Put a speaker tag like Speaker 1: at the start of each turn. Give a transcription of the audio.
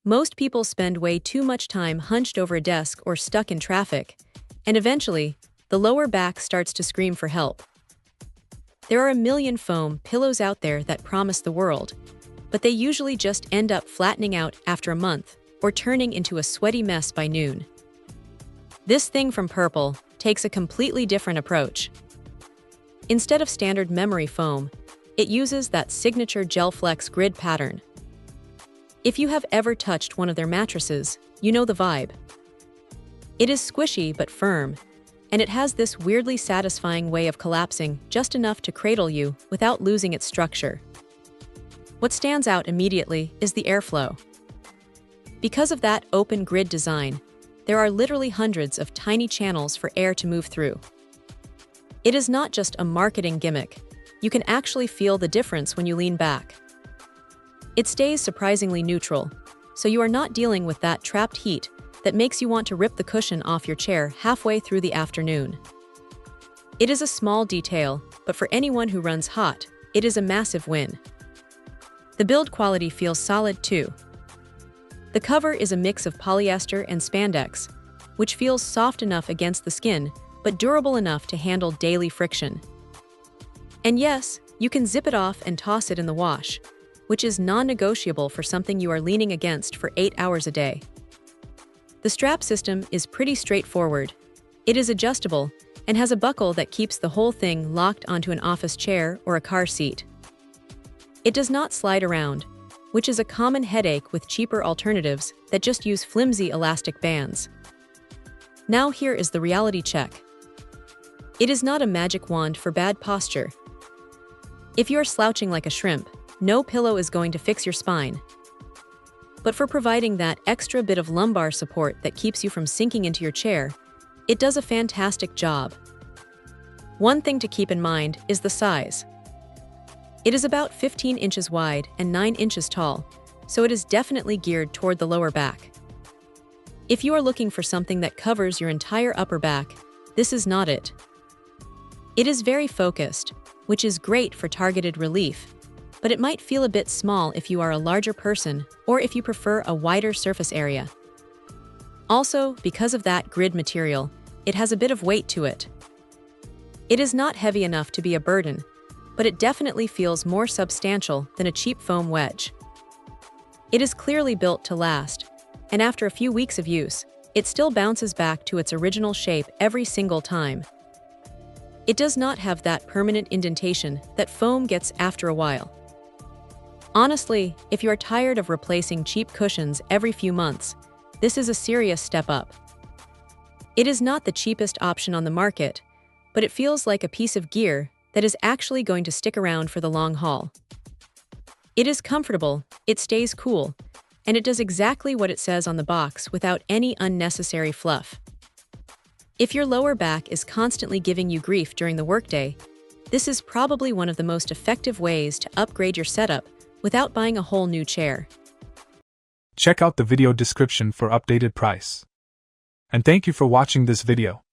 Speaker 1: Most people spend way too much time hunched over a desk or stuck in traffic, and eventually, the lower back starts to scream for help. There are a million foam pillows out there that promise the world, but they usually just end up flattening out after a month or turning into a sweaty mess by noon. This thing from Purple takes a completely different approach. Instead of standard memory foam, it uses that signature gel flex grid pattern. If you have ever touched one of their mattresses, you know the vibe. It is squishy but firm, and it has this weirdly satisfying way of collapsing just enough to cradle you without losing its structure. What stands out immediately is the airflow. Because of that open grid design, there are literally hundreds of tiny channels for air to move through. It is not just a marketing gimmick. You can actually feel the difference when you lean back. It stays surprisingly neutral, so you are not dealing with that trapped heat that makes you want to rip the cushion off your chair halfway through the afternoon. It is a small detail, but for anyone who runs hot, it is a massive win. The build quality feels solid too. The cover is a mix of polyester and spandex, which feels soft enough against the skin, but durable enough to handle daily friction. And yes, you can zip it off and toss it in the wash, which is non-negotiable for something you are leaning against for 8 hours a day. The strap system is pretty straightforward. It is adjustable and has a buckle that keeps the whole thing locked onto an office chair or a car seat. It does not slide around, which is a common headache with cheaper alternatives that just use flimsy elastic bands. Now here is the reality check. It is not a magic wand for bad posture. If you are slouching like a shrimp, no pillow is going to fix your spine. But for providing that extra bit of lumbar support that keeps you from sinking into your chair, it does a fantastic job. One thing to keep in mind is the size. It is about 15 inches wide and 9 inches tall, so it is definitely geared toward the lower back. If you are looking for something that covers your entire upper back, this is not it. It is very focused, which is great for targeted relief, but it might feel a bit small if you are a larger person or if you prefer a wider surface area. Also, because of that grid material, it has a bit of weight to it. It is not heavy enough to be a burden, but it definitely feels more substantial than a cheap foam wedge. It is clearly built to last, and after a few weeks of use, it still bounces back to its original shape every single time. It does not have that permanent indentation that foam gets after a while. Honestly, if you are tired of replacing cheap cushions every few months, this is a serious step up. It is not the cheapest option on the market, but it feels like a piece of gear that is actually going to stick around for the long haul. It is comfortable, it stays cool, and it does exactly what it says on the box without any unnecessary fluff. If your lower back is constantly giving you grief during the workday, this is probably one of the most effective ways to upgrade your setup without buying a whole new chair.
Speaker 2: Check out the video description for updated price. And thank you for watching this video.